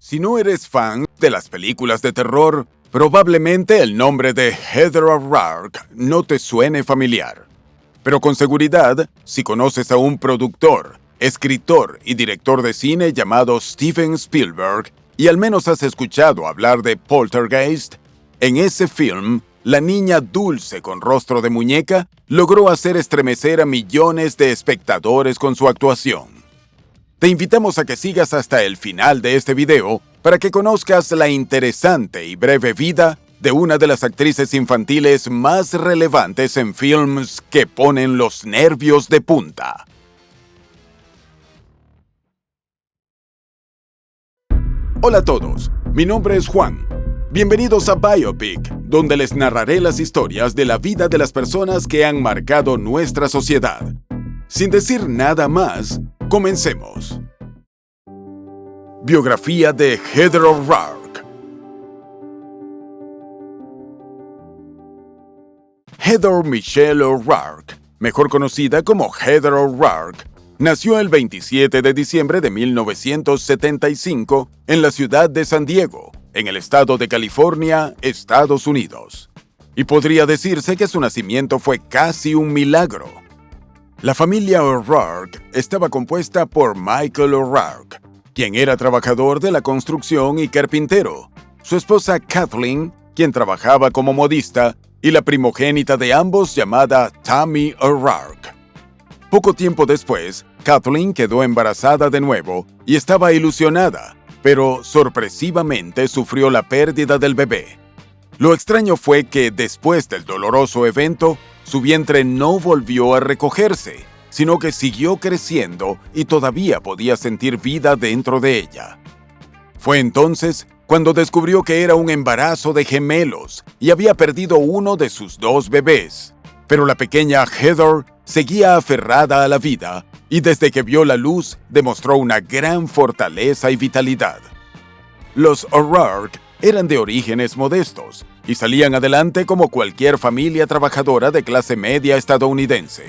Si no eres fan de las películas de terror, probablemente el nombre de Heather O'Rourke no te suene familiar. Pero con seguridad, si conoces a un productor, escritor y director de cine llamado Steven Spielberg, y al menos has escuchado hablar de Poltergeist, en ese film, la niña dulce con rostro de muñeca logró hacer estremecer a millones de espectadores con su actuación. Te invitamos a que sigas hasta el final de este video para que conozcas la interesante y breve vida de una de las actrices infantiles más relevantes en films que ponen los nervios de punta. Hola a todos, mi nombre es Juan. Bienvenidos a Biopic, donde les narraré las historias de la vida de las personas que han marcado nuestra sociedad. Sin decir nada más, comencemos. Biografía de Heather O'Rourke. Heather Michelle O'Rourke, mejor conocida como Heather O'Rourke, nació el 27 de diciembre de 1975 en la ciudad de San Diego, en el estado de California, Estados Unidos. Y podría decirse que su nacimiento fue casi un milagro. La familia O'Rourke estaba compuesta por Michael O'Rourke, quien era trabajador de la construcción y carpintero, su esposa Kathleen, quien trabajaba como modista, y la primogénita de ambos llamada Tammy O'Rourke. Poco tiempo después, Kathleen quedó embarazada de nuevo y estaba ilusionada, pero sorpresivamente sufrió la pérdida del bebé. Lo extraño fue que después del doloroso evento, su vientre no volvió a recogerse, sino que siguió creciendo y todavía podía sentir vida dentro de ella. Fue entonces cuando descubrió que era un embarazo de gemelos y había perdido uno de sus dos bebés. Pero la pequeña Heather seguía aferrada a la vida y desde que vio la luz demostró una gran fortaleza y vitalidad. Los O'Rourke eran de orígenes modestos y salían adelante como cualquier familia trabajadora de clase media estadounidense.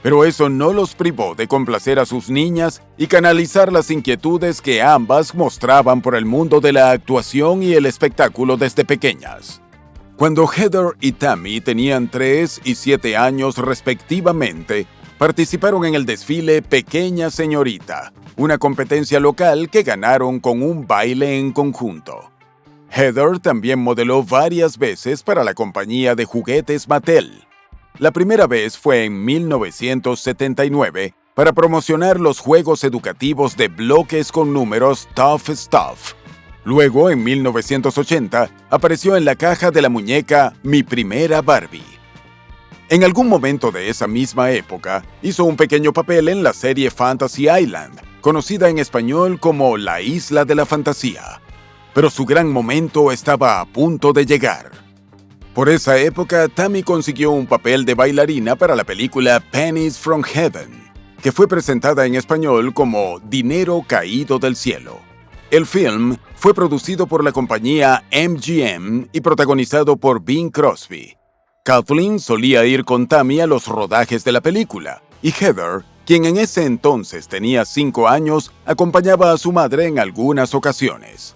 Pero eso no los privó de complacer a sus niñas y canalizar las inquietudes que ambas mostraban por el mundo de la actuación y el espectáculo desde pequeñas. Cuando Heather y Tammy tenían 3 y 7 años respectivamente, participaron en el desfile Pequeña Señorita, una competencia local que ganaron con un baile en conjunto. Heather también modeló varias veces para la compañía de juguetes Mattel. La primera vez fue en 1979 para promocionar los juegos educativos de bloques con números Tough Stuff. Luego, en 1980, apareció en la caja de la muñeca Mi Primera Barbie. En algún momento de esa misma época, hizo un pequeño papel en la serie Fantasy Island, conocida en español como La Isla de la Fantasía. Pero su gran momento estaba a punto de llegar. Por esa época, Tammy consiguió un papel de bailarina para la película Pennies from Heaven, que fue presentada en español como Dinero Caído del Cielo. El film fue producido por la compañía MGM y protagonizado por Bing Crosby. Kathleen solía ir con Tammy a los rodajes de la película, y Heather, quien en ese entonces tenía 5 años, acompañaba a su madre en algunas ocasiones.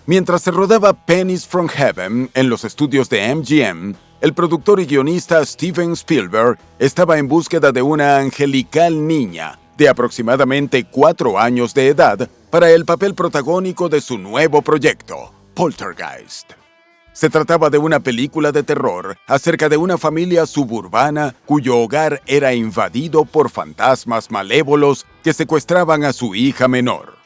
Mientras se rodaba Pennies from Heaven en los estudios de MGM, el productor y guionista Steven Spielberg estaba en búsqueda de una angelical niña de aproximadamente 4 años de edad para el papel protagónico de su nuevo proyecto, Poltergeist. Se trataba de una película de terror acerca de una familia suburbana cuyo hogar era invadido por fantasmas malévolos que secuestraban a su hija menor.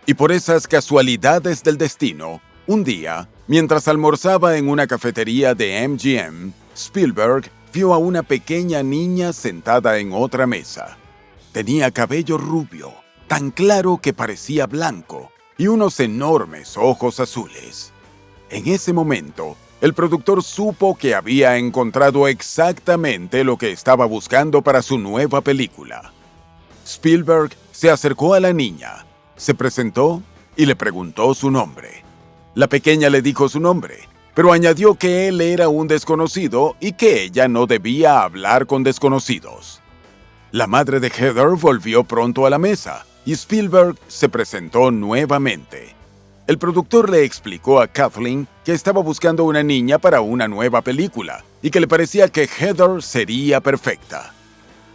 Y por esas casualidades del destino, un día, mientras almorzaba en una cafetería de MGM, Spielberg vio a una pequeña niña sentada en otra mesa. Tenía cabello rubio, tan claro que parecía blanco, y unos enormes ojos azules. En ese momento, el productor supo que había encontrado exactamente lo que estaba buscando para su nueva película. Spielberg se acercó a la niña, se presentó y le preguntó su nombre. La pequeña le dijo su nombre, pero añadió que él era un desconocido y que ella no debía hablar con desconocidos. La madre de Heather volvió pronto a la mesa y Spielberg se presentó nuevamente. El productor le explicó a Kathleen que estaba buscando una niña para una nueva película y que le parecía que Heather sería perfecta.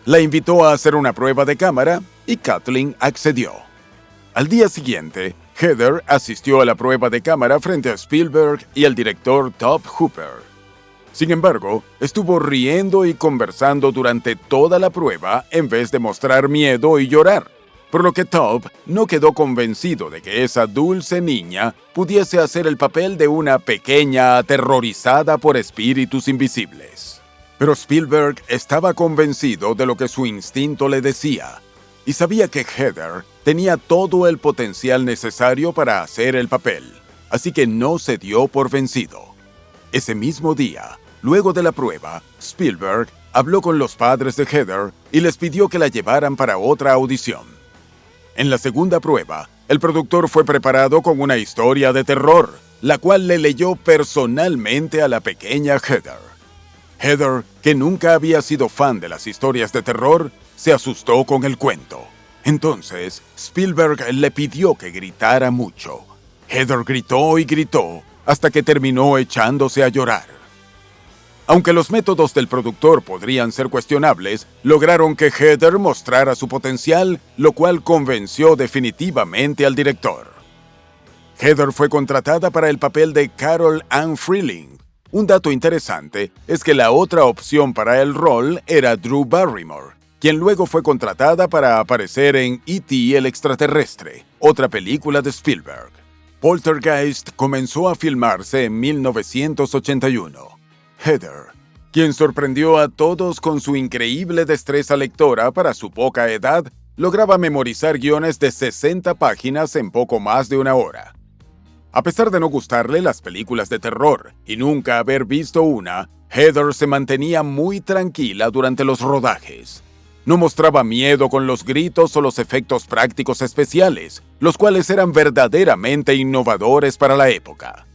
La invitó a hacer una prueba de cámara y Kathleen accedió. Al día siguiente, Heather asistió a la prueba de cámara frente a Spielberg y al director Tobe Hooper. Sin embargo, estuvo riendo y conversando durante toda la prueba en vez de mostrar miedo y llorar, por lo que Tobe no quedó convencido de que esa dulce niña pudiese hacer el papel de una pequeña aterrorizada por espíritus invisibles. Pero Spielberg estaba convencido de lo que su instinto le decía, y sabía que Heather tenía todo el potencial necesario para hacer el papel, así que no se dio por vencido. Ese mismo día, luego de la prueba, Spielberg habló con los padres de Heather y les pidió que la llevaran para otra audición. En la segunda prueba, el productor fue preparado con una historia de terror, la cual le leyó personalmente a la pequeña Heather. Heather, que nunca había sido fan de las historias de terror, se asustó con el cuento. Entonces, Spielberg le pidió que gritara mucho. Heather gritó y gritó, hasta que terminó echándose a llorar. Aunque los métodos del productor podrían ser cuestionables, lograron que Heather mostrara su potencial, lo cual convenció definitivamente al director. Heather fue contratada para el papel de Carol Ann Freeling. Un dato interesante es que la otra opción para el rol era Drew Barrymore, quien luego fue contratada para aparecer en E.T. el extraterrestre, otra película de Spielberg. Poltergeist comenzó a filmarse en 1981. Heather, quien sorprendió a todos con su increíble destreza lectora para su poca edad, lograba memorizar guiones de 60 páginas en poco más de una hora. A pesar de no gustarle las películas de terror y nunca haber visto una, Heather se mantenía muy tranquila durante los rodajes. No mostraba miedo con los gritos o los efectos prácticos especiales, los cuales eran verdaderamente innovadores para la época.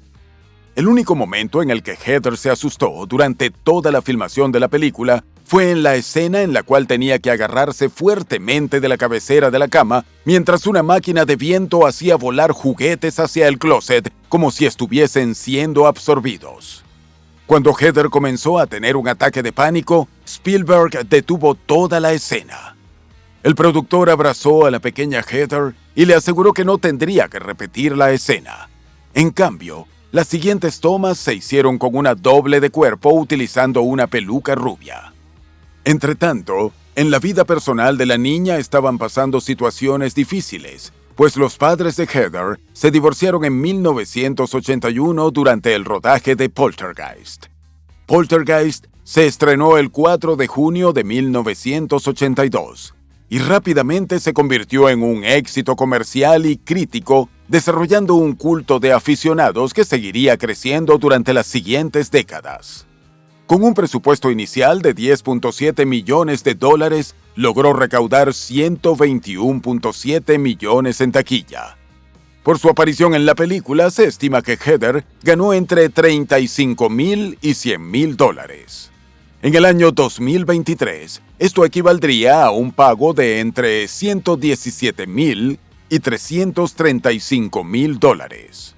El único momento en el que Heather se asustó durante toda la filmación de la película fue en la escena en la cual tenía que agarrarse fuertemente de la cabecera de la cama mientras una máquina de viento hacía volar juguetes hacia el closet como si estuviesen siendo absorbidos. Cuando Heather comenzó a tener un ataque de pánico, Spielberg detuvo toda la escena. El productor abrazó a la pequeña Heather y le aseguró que no tendría que repetir la escena. En cambio, las siguientes tomas se hicieron con una doble de cuerpo utilizando una peluca rubia. Entretanto, en la vida personal de la niña estaban pasando situaciones difíciles, pues los padres de Heather se divorciaron en 1981 durante el rodaje de Poltergeist. Poltergeist se estrenó el 4 de junio de 1982 y rápidamente se convirtió en un éxito comercial y crítico, desarrollando un culto de aficionados que seguiría creciendo durante las siguientes décadas. Con un presupuesto inicial de $10.7 millones, logró recaudar $121.7 millones en taquilla. Por su aparición en la película, se estima que Heather ganó entre $35,000 y $100,000. En el año 2023, esto equivaldría a un pago de entre $117,000 y $335,000.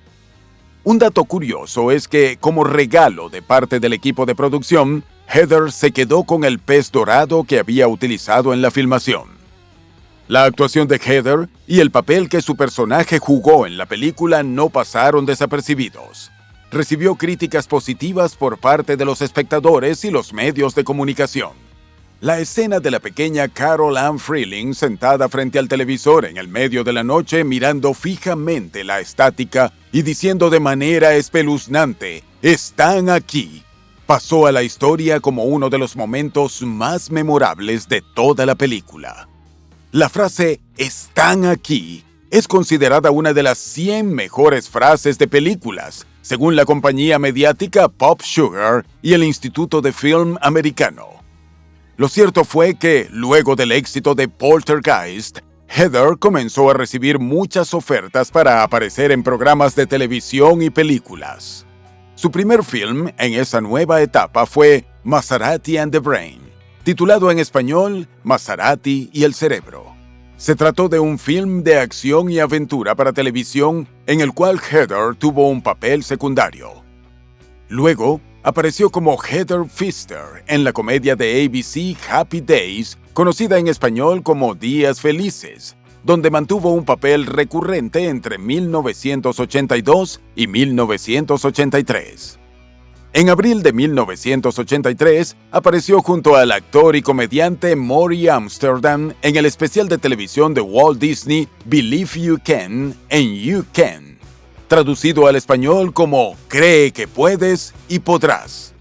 Un dato curioso es que, como regalo de parte del equipo de producción, Heather se quedó con el pez dorado que había utilizado en la filmación. La actuación de Heather y el papel que su personaje jugó en la película no pasaron desapercibidos. Recibió críticas positivas por parte de los espectadores y los medios de comunicación. La escena de la pequeña Carol Ann Freeling sentada frente al televisor en el medio de la noche mirando fijamente la estática y diciendo de manera espeluznante, «¡Están aquí!», pasó a la historia como uno de los momentos más memorables de toda la película. La frase «están aquí» es considerada una de las 100 mejores frases de películas, según la compañía mediática Pop Sugar y el Instituto de Film Americano. Lo cierto fue que, luego del éxito de Poltergeist, Heather comenzó a recibir muchas ofertas para aparecer en programas de televisión y películas. Su primer film en esa nueva etapa fue Maserati and the Brain, titulado en español Maserati y el cerebro. Se trató de un film de acción y aventura para televisión en el cual Heather tuvo un papel secundario. Luego, apareció como Heather Pfister en la comedia de ABC Happy Days, conocida en español como Días Felices, donde mantuvo un papel recurrente entre 1982 y 1983. En abril de 1983, apareció junto al actor y comediante Maury Amsterdam en el especial de televisión de Walt Disney Believe You Can and You Can, traducido al español como Cree que puedes y podrás.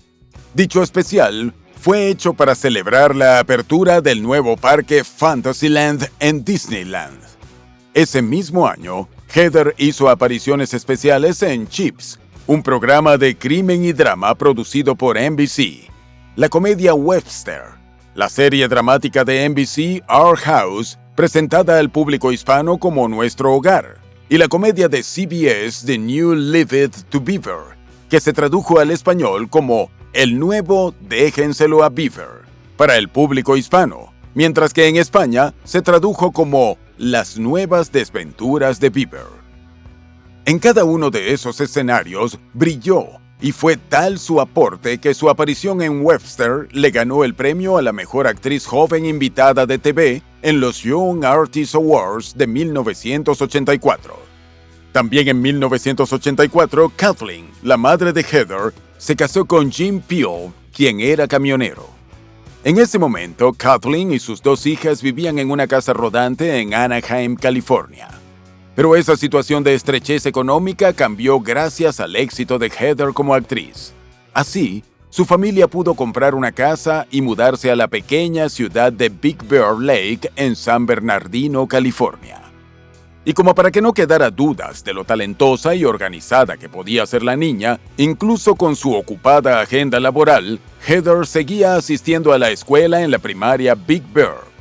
Dicho especial fue hecho para celebrar la apertura del nuevo parque Fantasyland en Disneyland. Ese mismo año, Heather hizo apariciones especiales en Chips, un programa de crimen y drama producido por NBC, la comedia Webster, la serie dramática de NBC Our House, presentada al público hispano como Nuestro Hogar, y la comedia de CBS The New Leave It to Beaver, que se tradujo al español como El Nuevo Déjenselo a Beaver, para el público hispano, mientras que en España se tradujo como Las Nuevas Desventuras de Beaver. En cada uno de esos escenarios brilló, y fue tal su aporte que su aparición en Webster le ganó el premio a la mejor actriz joven invitada de TV en los Young Artist Awards de 1984. También en 1984, Kathleen, la madre de Heather, se casó con Jim Peel, quien era camionero. En ese momento, Kathleen y sus dos hijas vivían en una casa rodante en Anaheim, California. Pero esa situación de estrechez económica cambió gracias al éxito de Heather como actriz. Así, su familia pudo comprar una casa y mudarse a la pequeña ciudad de Big Bear Lake en San Bernardino, California. Y como para que no quedara dudas de lo talentosa y organizada que podía ser la niña, incluso con su ocupada agenda laboral, Heather seguía asistiendo a la escuela en la primaria Big Bear.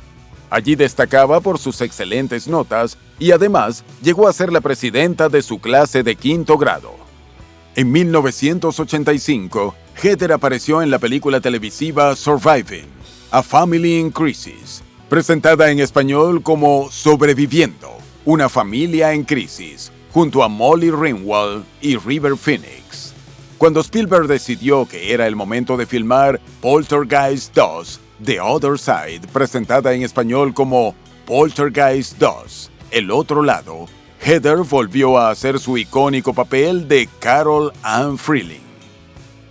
Allí destacaba por sus excelentes notas y además llegó a ser la presidenta de su clase de quinto grado. En 1985, Heather apareció en la película televisiva Surviving, A Family in Crisis, presentada en español como Sobreviviendo, una familia en crisis, junto a Molly Ringwald y River Phoenix. Cuando Spielberg decidió que era el momento de filmar Poltergeist 2, The Other Side, presentada en español como Poltergeist 2, El Otro Lado, Heather volvió a hacer su icónico papel de Carol Ann Freeling.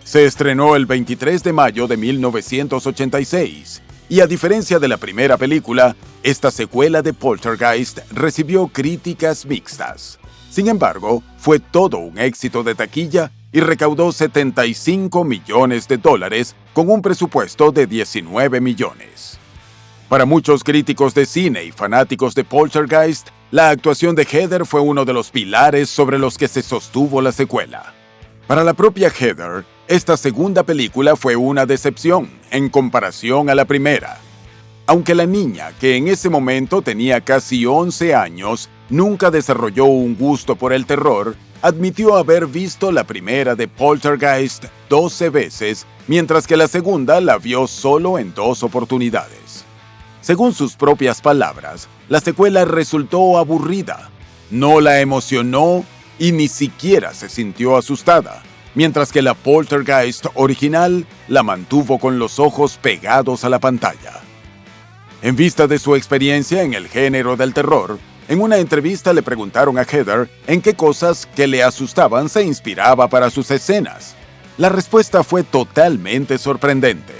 Se estrenó el 23 de mayo de 1986, y a diferencia de la primera película, esta secuela de Poltergeist recibió críticas mixtas. Sin embargo, fue todo un éxito de taquilla y recaudó $75 millones con un presupuesto de $19 millones. Para muchos críticos de cine y fanáticos de Poltergeist, la actuación de Heather fue uno de los pilares sobre los que se sostuvo la secuela. Para la propia Heather, esta segunda película fue una decepción en comparación a la primera. Aunque la niña, que en ese momento tenía casi 11 años, nunca desarrolló un gusto por el terror, admitió haber visto la primera de Poltergeist 12 veces, mientras que la segunda la vio solo en 2 oportunidades. Según sus propias palabras, la secuela resultó aburrida, no la emocionó y ni siquiera se sintió asustada, mientras que la Poltergeist original la mantuvo con los ojos pegados a la pantalla. En vista de su experiencia en el género del terror, en una entrevista le preguntaron a Heather en qué cosas que le asustaban se inspiraba para sus escenas. La respuesta fue totalmente sorprendente.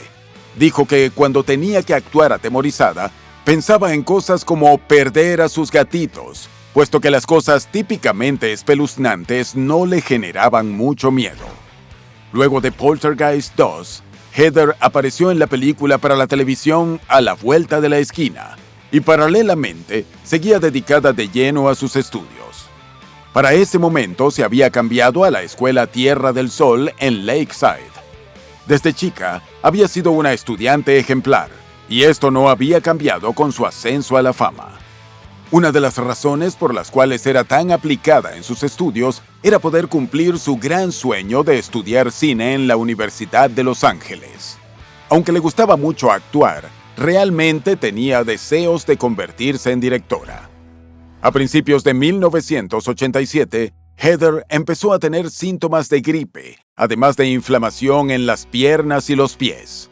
Dijo que cuando tenía que actuar atemorizada, pensaba en cosas como perder a sus gatitos, puesto que las cosas típicamente espeluznantes no le generaban mucho miedo. Luego de Poltergeist 2, Heather apareció en la película para la televisión A la Vuelta de la Esquina, y paralelamente seguía dedicada de lleno a sus estudios. Para ese momento se había cambiado a la escuela Tierra del Sol en Lakeside. Desde chica había sido una estudiante ejemplar, y esto no había cambiado con su ascenso a la fama. Una de las razones por las cuales era tan aplicada en sus estudios era poder cumplir su gran sueño de estudiar cine en la Universidad de Los Ángeles. Aunque le gustaba mucho actuar, realmente tenía deseos de convertirse en directora. A principios de 1987, Heather empezó a tener síntomas de gripe, además de inflamación en las piernas y los pies.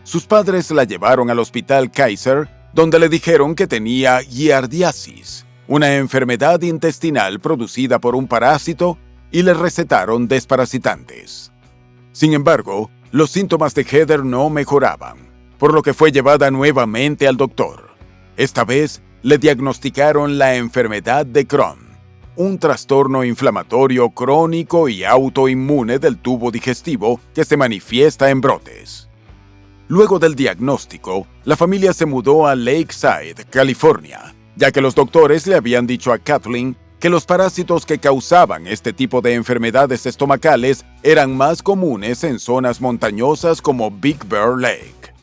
Sus padres la llevaron al Hospital Kaiser, donde le dijeron que tenía giardiasis, una enfermedad intestinal producida por un parásito, y le recetaron desparasitantes. Sin embargo, los síntomas de Heather no mejoraban, por lo que fue llevada nuevamente al doctor. Esta vez le diagnosticaron la enfermedad de Crohn, un trastorno inflamatorio crónico y autoinmune del tubo digestivo que se manifiesta en brotes. Luego del diagnóstico, la familia se mudó a Lakeside, California, ya que los doctores le habían dicho a Kathleen que los parásitos que causaban este tipo de enfermedades estomacales eran más comunes en zonas montañosas como Big Bear Lake.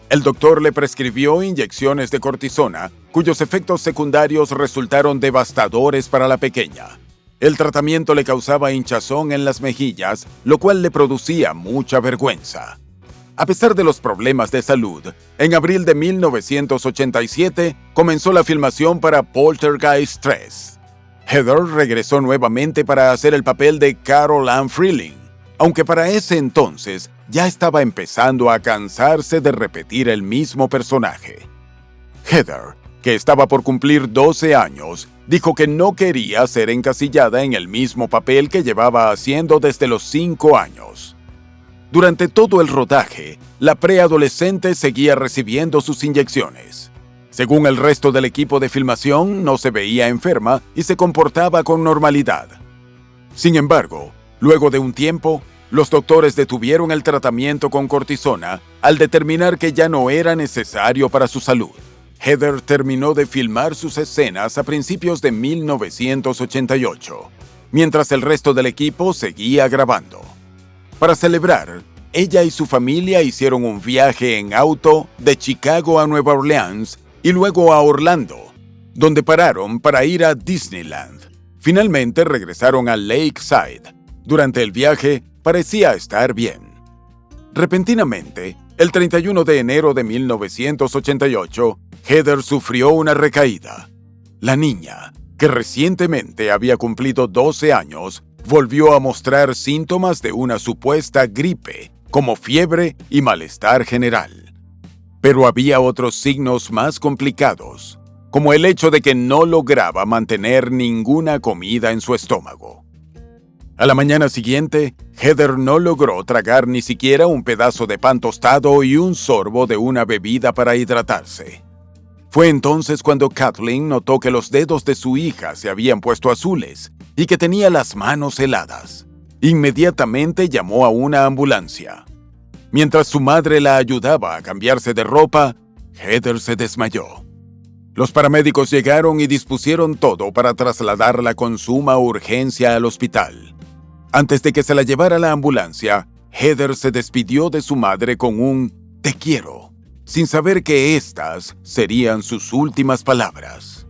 El doctor le prescribió inyecciones de cortisona, cuyos efectos secundarios resultaron devastadores para la pequeña. El tratamiento le causaba hinchazón en las mejillas, lo cual le producía mucha vergüenza. A pesar de los problemas de salud, en abril de 1987 comenzó la filmación para Poltergeist 3. Heather regresó nuevamente para hacer el papel de Carol Ann Freeling, aunque para ese entonces ya estaba empezando a cansarse de repetir el mismo personaje. Heather, que estaba por cumplir 12 años, dijo que no quería ser encasillada en el mismo papel que llevaba haciendo desde los 5 años. Durante todo el rodaje, la preadolescente seguía recibiendo sus inyecciones. Según el resto del equipo de filmación, no se veía enferma y se comportaba con normalidad. Sin embargo, luego de un tiempo, los doctores detuvieron el tratamiento con cortisona al determinar que ya no era necesario para su salud. Heather terminó de filmar sus escenas a principios de 1988, mientras el resto del equipo seguía grabando. Para celebrar, ella y su familia hicieron un viaje en auto de Chicago a Nueva Orleans y luego a Orlando, donde pararon para ir a Disneyland. Finalmente regresaron a Lakeside. Durante el viaje, parecía estar bien. Repentinamente, el 31 de enero de 1988, Heather sufrió una recaída. La niña, que recientemente había cumplido 12 años, volvió a mostrar síntomas de una supuesta gripe, como fiebre y malestar general. Pero había otros signos más complicados, como el hecho de que no lograba mantener ninguna comida en su estómago. A la mañana siguiente, Heather no logró tragar ni siquiera un pedazo de pan tostado y un sorbo de una bebida para hidratarse. Fue entonces cuando Kathleen notó que los dedos de su hija se habían puesto azules y que tenía las manos heladas. Inmediatamente llamó a una ambulancia. Mientras su madre la ayudaba a cambiarse de ropa, Heather se desmayó. Los paramédicos llegaron y dispusieron todo para trasladarla con suma urgencia al hospital. Antes de que se la llevara la ambulancia, Heather se despidió de su madre con un «te quiero», sin saber que estas serían sus últimas palabras.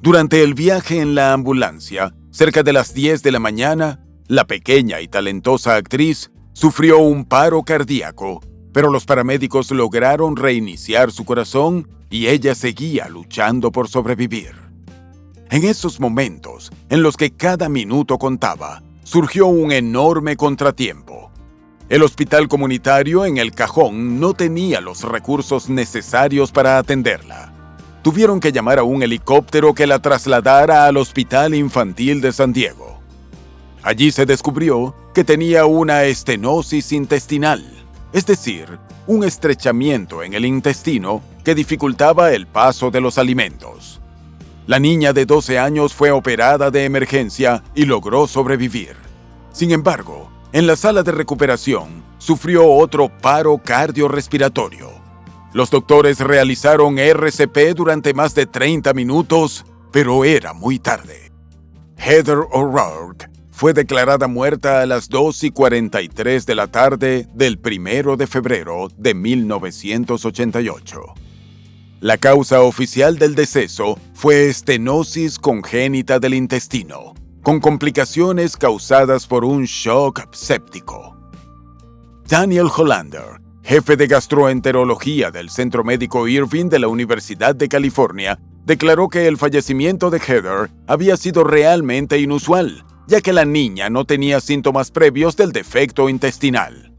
Durante el viaje en la ambulancia, cerca de las 10 de la mañana, la pequeña y talentosa actriz sufrió un paro cardíaco, pero los paramédicos lograron reiniciar su corazón y ella seguía luchando por sobrevivir. En esos momentos, en los que cada minuto contaba, surgió un enorme contratiempo. El hospital comunitario en El Cajón no tenía los recursos necesarios para atenderla. Tuvieron que llamar a un helicóptero que la trasladara al Hospital Infantil de San Diego. Allí se descubrió que tenía una estenosis intestinal, es decir, un estrechamiento en el intestino que dificultaba el paso de los alimentos. La niña de 12 años fue operada de emergencia y logró sobrevivir. Sin embargo, en la sala de recuperación sufrió otro paro cardiorrespiratorio. Los doctores realizaron RCP durante más de 30 minutos, pero era muy tarde. Heather O'Rourke fue declarada muerta a las 2:43 de la tarde del 1 de febrero de 1988. La causa oficial del deceso fue estenosis congénita del intestino, con complicaciones causadas por un shock séptico. Daniel Hollander, jefe de gastroenterología del Centro Médico Irving de la Universidad de California, declaró que el fallecimiento de Heather había sido realmente inusual, ya que la niña no tenía síntomas previos del defecto intestinal.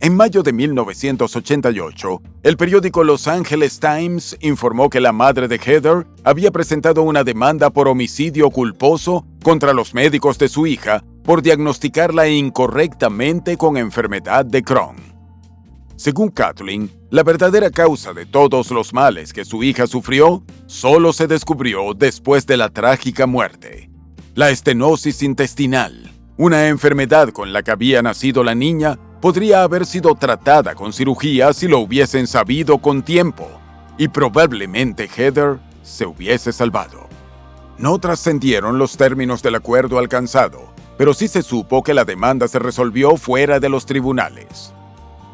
En mayo de 1988, el periódico Los Angeles Times informó que la madre de Heather había presentado una demanda por homicidio culposo contra los médicos de su hija por diagnosticarla incorrectamente con enfermedad de Crohn. Según Kathleen, la verdadera causa de todos los males que su hija sufrió solo se descubrió después de la trágica muerte: la estenosis intestinal, una enfermedad con la que había nacido la niña. Podría haber sido tratada con cirugía si lo hubiesen sabido con tiempo, y probablemente Heather se hubiese salvado. No trascendieron los términos del acuerdo alcanzado, pero sí se supo que la demanda se resolvió fuera de los tribunales.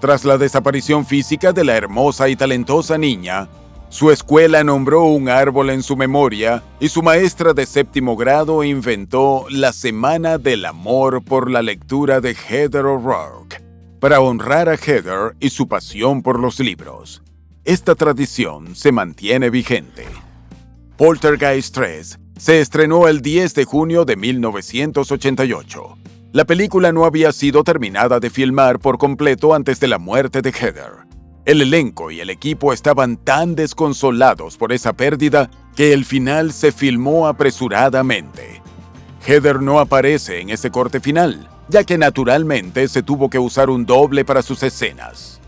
Tras la desaparición física de la hermosa y talentosa niña, su escuela nombró un árbol en su memoria y su maestra de séptimo grado inventó la Semana del Amor por la lectura de Heather O'Rourke, para honrar a Heather y su pasión por los libros. Esta tradición se mantiene vigente. Poltergeist 3 se estrenó el 10 de junio de 1988. La película no había sido terminada de filmar por completo antes de la muerte de Heather. El elenco y el equipo estaban tan desconsolados por esa pérdida que el final se filmó apresuradamente. Heather no aparece en ese corte final, ya que naturalmente se tuvo que usar un doble para sus escenas.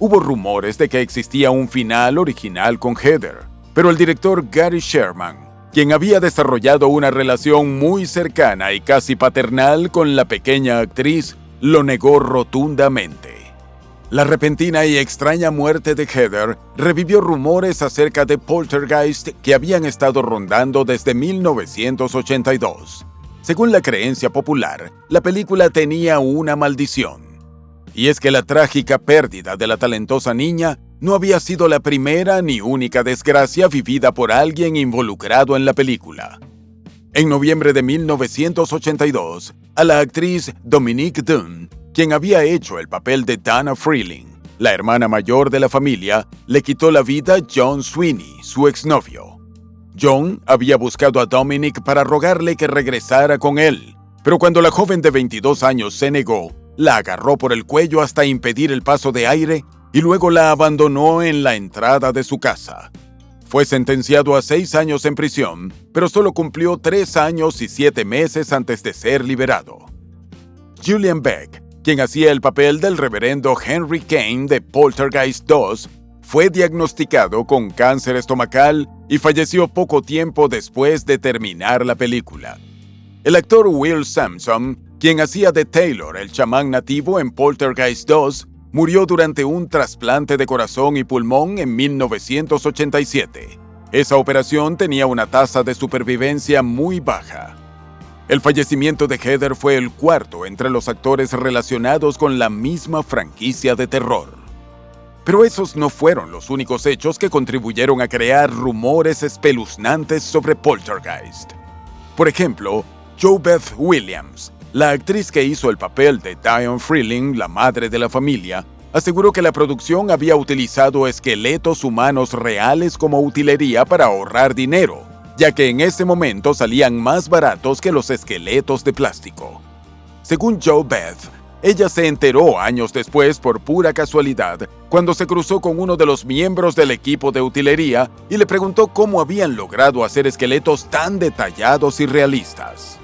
Hubo rumores de que existía un final original con Heather, pero el director Gary Sherman, quien había desarrollado una relación muy cercana y casi paternal con la pequeña actriz, lo negó rotundamente. La repentina y extraña muerte de Heather revivió rumores acerca de Poltergeist que habían estado rondando desde 1982. Según la creencia popular, la película tenía una maldición. Y es que la trágica pérdida de la talentosa niña no había sido la primera ni única desgracia vivida por alguien involucrado en la película. En noviembre de 1982, a la actriz Dominique Dunne, quien había hecho el papel de Dana Freeling, la hermana mayor de la familia, le quitó la vida John Sweeney, su exnovio. John había buscado a Dominic para rogarle que regresara con él, pero cuando la joven de 22 años se negó, la agarró por el cuello hasta impedir el paso de aire y luego la abandonó en la entrada de su casa. Fue sentenciado a 6 años en prisión, pero solo cumplió 3 años y 7 meses antes de ser liberado. Julian Beck, quien hacía el papel del reverendo Henry Kane de Poltergeist 2, fue diagnosticado con cáncer estomacal y falleció poco tiempo después de terminar la película. El actor Will Sampson, quien hacía de Taylor, el chamán nativo en Poltergeist 2, murió durante un trasplante de corazón y pulmón en 1987. Esa operación tenía una tasa de supervivencia muy baja. El fallecimiento de Heather fue el cuarto entre los actores relacionados con la misma franquicia de terror. Pero esos no fueron los únicos hechos que contribuyeron a crear rumores espeluznantes sobre Poltergeist. Por ejemplo, JoBeth Williams, la actriz que hizo el papel de Diane Freeling, la madre de la familia, aseguró que la producción había utilizado esqueletos humanos reales como utilería para ahorrar dinero, ya que en ese momento salían más baratos que los esqueletos de plástico. Según JoBeth, ella se enteró años después por pura casualidad cuando se cruzó con uno de los miembros del equipo de utilería y le preguntó cómo habían logrado hacer esqueletos tan detallados y realistas.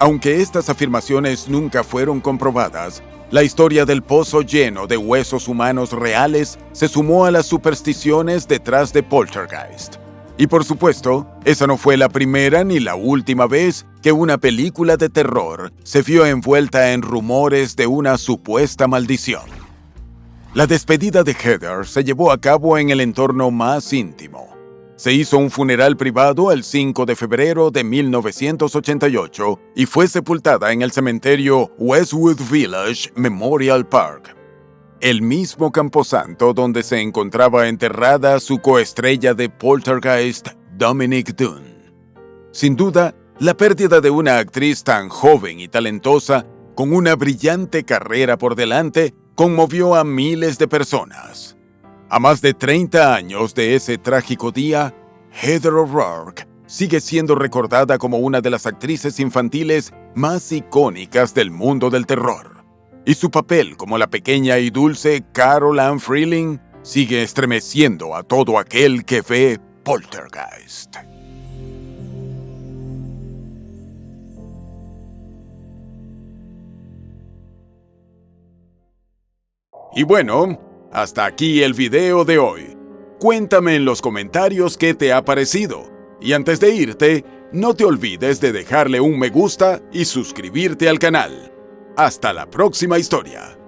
Aunque estas afirmaciones nunca fueron comprobadas, la historia del pozo lleno de huesos humanos reales se sumó a las supersticiones detrás de Poltergeist. Y por supuesto, esa no fue la primera ni la última vez que una película de terror se vio envuelta en rumores de una supuesta maldición. La despedida de Heather se llevó a cabo en el entorno más íntimo. Se hizo un funeral privado el 5 de febrero de 1988 y fue sepultada en el cementerio Westwood Village Memorial Park, el mismo camposanto donde se encontraba enterrada su coestrella de Poltergeist, Dominique Dunne. Sin duda, la pérdida de una actriz tan joven y talentosa, con una brillante carrera por delante, conmovió a miles de personas. A más de 30 años de ese trágico día, Heather O'Rourke sigue siendo recordada como una de las actrices infantiles más icónicas del mundo del terror. Y su papel como la pequeña y dulce Carol Ann Freeling sigue estremeciendo a todo aquel que ve Poltergeist. Y bueno, hasta aquí el video de hoy. Cuéntame en los comentarios qué te ha parecido. Y antes de irte, no te olvides de dejarle un me gusta y suscribirte al canal. Hasta la próxima historia.